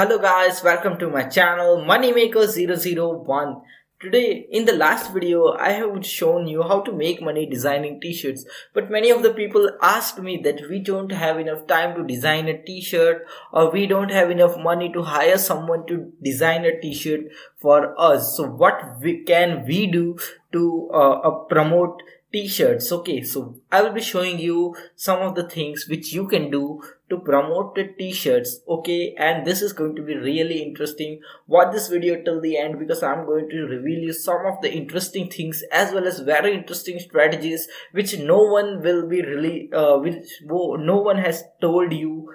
Hello guys, welcome to my channel Moneymaker001. Today in the last video I have shown you how to make money designing t-shirts, but many of the people asked me that we don't have enough time to design a t-shirt, or we don't have enough money to hire someone to design a t-shirt for us. So what can we do to promote t-shirts? Okay, so I will be showing you some of the things which you can do to promote the t-shirts. Okay, and this is going to be really interesting. Watch this video till the end, because I'm going to reveal you some of the interesting things as well as very interesting strategies which no one will be really no one has told you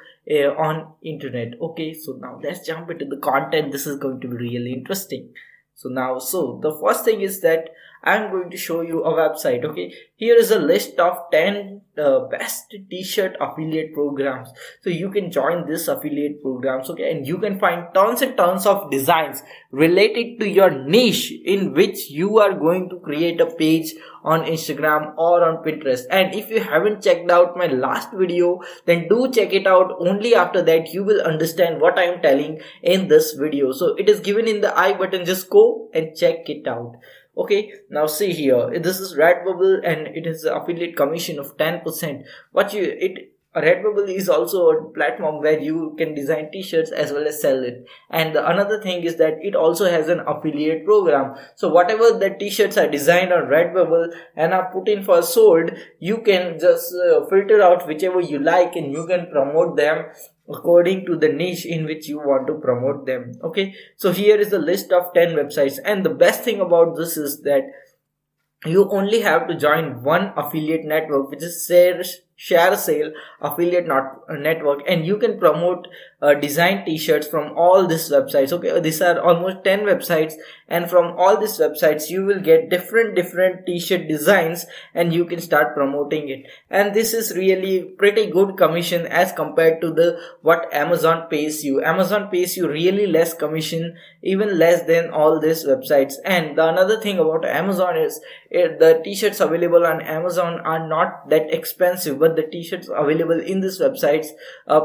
on internet. Okay, so now let's jump into the content. This is going to be really interesting. So the first thing is that I'm going to show you a website. Okay, here is a list of 10 best t-shirt affiliate programs. So you can join this affiliate programs. Okay, and you can find tons and tons of designs related to your niche in which you are going to create a page on Instagram or on Pinterest. And if you haven't checked out my last video, then do check it out. Only after that you will understand what I am telling in this video. So it is given in the I button. Just go and check it out. Okay, now see here, this is Redbubble and it is an affiliate commission of 10%. Redbubble is also a platform where you can design t-shirts as well as sell it. And the another thing is that it also has an affiliate program. So whatever the t-shirts are designed on Redbubble and are put in for sold, you can just filter out whichever you like and you can promote them according to the niche in which you want to promote them. Okay, so here is the list of 10 websites, and the best thing about this is that you only have to join one affiliate network, which is share sale affiliate network, and you can promote design t-shirts from all these websites. Okay, these are almost 10 websites, and from all these websites you will get different t-shirt designs and you can start promoting it. And this is really pretty good commission as compared to the what Amazon pays you. Amazon pays you really less commission, even less than all these websites. And the another thing about Amazon is the t-shirts available on Amazon are not that expensive, but the t-shirts available in these websites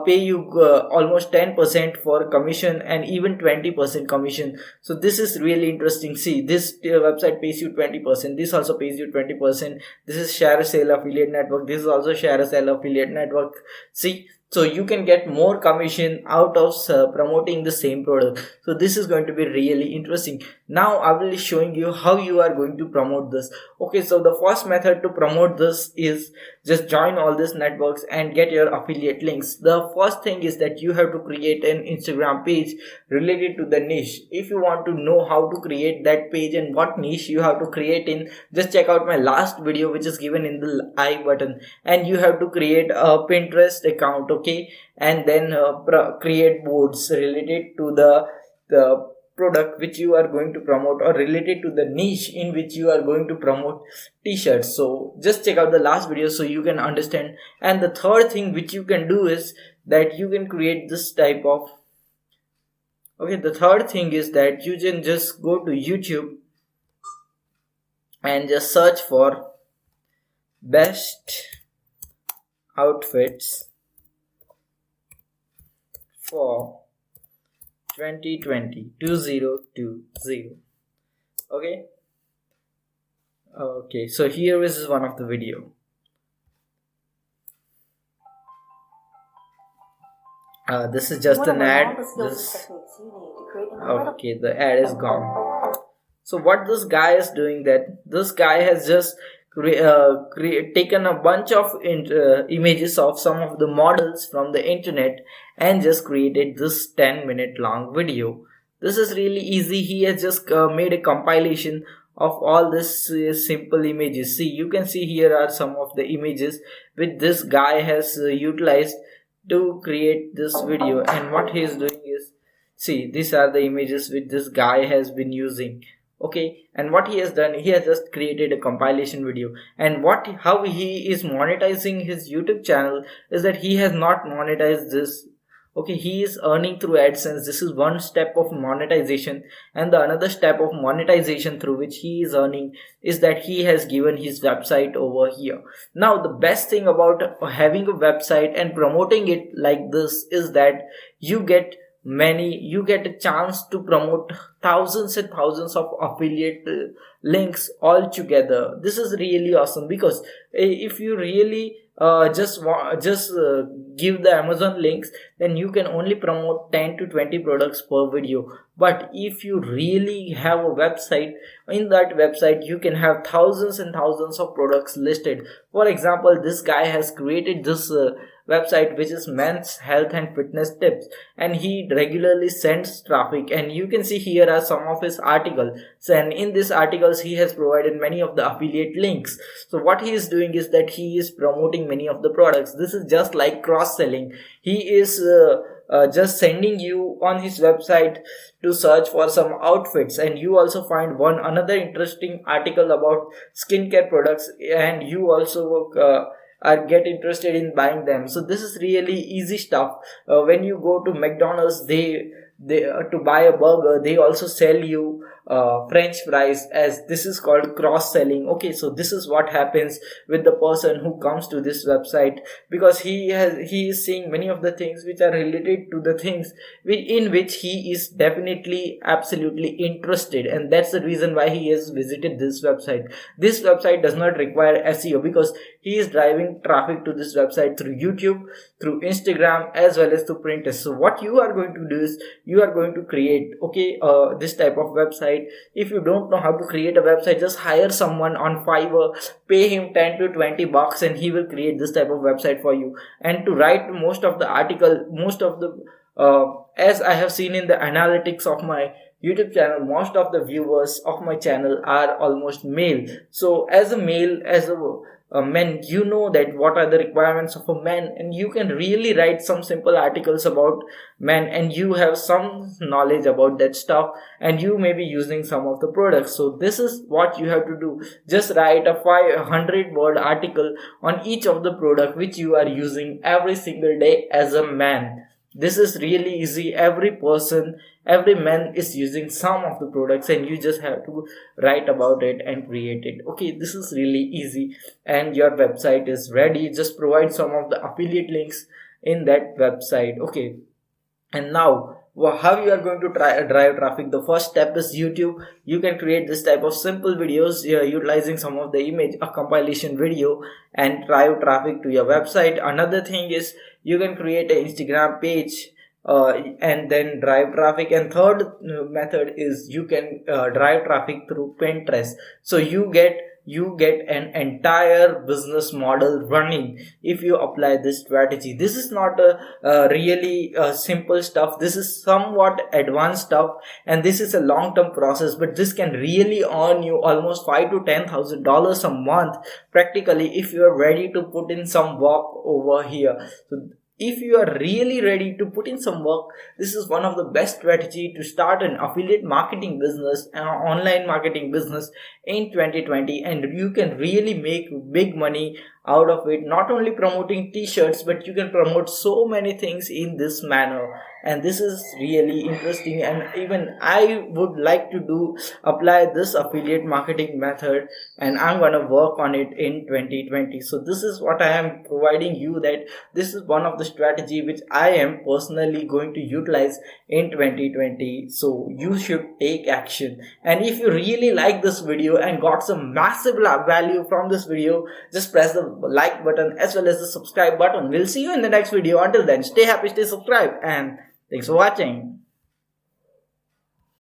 pay you almost 10% for commission and even 20% commission. So this is really interesting. See, this website pays you 20%, this also pays you 20%. This is share sale affiliate network, this is also share sale affiliate network. See, so you can get more commission out of promoting the same product. So this is going to be really interesting. Now I will be showing you how you are going to promote this. Okay, so the first method to promote this is just join all these networks and get your affiliate links. The first thing is that you have to create an Instagram page related to the niche. If you want to know how to create that page and what niche you have to create in, just check out my last video which is given in the I button. And you have to create a Pinterest account. Okay, and then create boards related to the product which you are going to promote, or related to the niche in which you are going to promote t-shirts. So just check out the last video so you can understand. And the third thing which you can do is that you can create this type of the third thing is that you can just go to YouTube and just search for best outfits for 2020. Okay, so here is one of the video. This is just an ad. Okay, the ad is gone. So what this guy is doing, that this guy has just taken a bunch of images of some of the models from the internet and just created this 10-minute long video. This is really easy. He has just made a compilation of all this simple images. See, you can see here are some of the images which this guy has utilized to create this video. And what he is doing is, see, these are the images which this guy has been using. Okay, and what he has done, he has just created a compilation video. And how he is monetizing his YouTube channel is that he has not monetized this. Okay, he is earning through AdSense. This is one step of monetization. And the another step of monetization through which he is earning is that he has given his website over here. Now the best thing about having a website and promoting it like this is that you get many, you get a chance to promote thousands and thousands of affiliate links all together. This is really awesome because if you really just give the Amazon links, then you can only promote 10 to 20 products per video. But if you really have a website, in that website you can have thousands and thousands of products listed. For example, this guy has created this website which is men's health and fitness tips, and he regularly sends traffic, and you can see here are some of his articles. So, and in these articles he has provided many of the affiliate links. So what he is doing is that he is promoting many of the products. This is just like cross selling. He is just sending you on his website to search for some outfits, and you also find one another interesting article about skincare products, and you also are get interested in buying them. So this is really easy stuff. When you go to McDonald's, they to buy a burger, they also sell you french fries, as this is called cross selling. Okay, so this is what happens with the person who comes to this website, because he is seeing many of the things which are related to the things in which he is definitely absolutely interested, and that's the reason why he has visited this website. This website does not require SEO because he is driving traffic to this website through YouTube, through Instagram, as well as through Pinterest. So what you are going to do is you are going to create this type of website. If you don't know how to create a website, just hire someone on Fiverr, pay him 10 to 20 bucks, and he will create this type of website for you. And to write most of the article, most of the as I have seen in the analytics of my YouTube channel, most of the viewers of my channel are almost male. So as a male, as a man, you know that what are the requirements of a man, and you can really write some simple articles about men, and you have some knowledge about that stuff, and you may be using some of the products. So this is what you have to do. Just write a 500-word article on each of the product which you are using every single day as a man. This is really easy. Every man is using some of the products, and you just have to write about it and create it. Okay, this is really easy, and your website is ready. Just provide some of the affiliate links in that website. Okay, and now how you are going to drive traffic? The first step is YouTube. You can create this type of simple videos utilizing some of the image, a compilation video, and drive traffic to your website. Another thing is you can create an Instagram page and then drive traffic. And third method is you can drive traffic through Pinterest. So you get an entire business model running if you apply this strategy. This is not a really simple stuff. This is somewhat advanced stuff, and this is a long-term process, but this can really earn you almost $5,000 to $10,000 a month practically if you are ready to put in some work over here. So if you are really ready to put in some work, this is one of the best strategy to start an affiliate marketing business, an online marketing business in 2020, and you can really make big money out of it. Not only promoting t-shirts, but you can promote so many things in this manner, and this is really interesting. And even I would like to apply this affiliate marketing method, and I'm gonna work on it in 2020. So this is what I am providing you, that this is one of the strategy which I am personally going to utilize in 2020. So you should take action. And if you really like this video and got some massive value from this video, just press the like button as well as the subscribe button. We'll see you in the next video. Until then, stay happy, stay subscribed, and thanks for watching.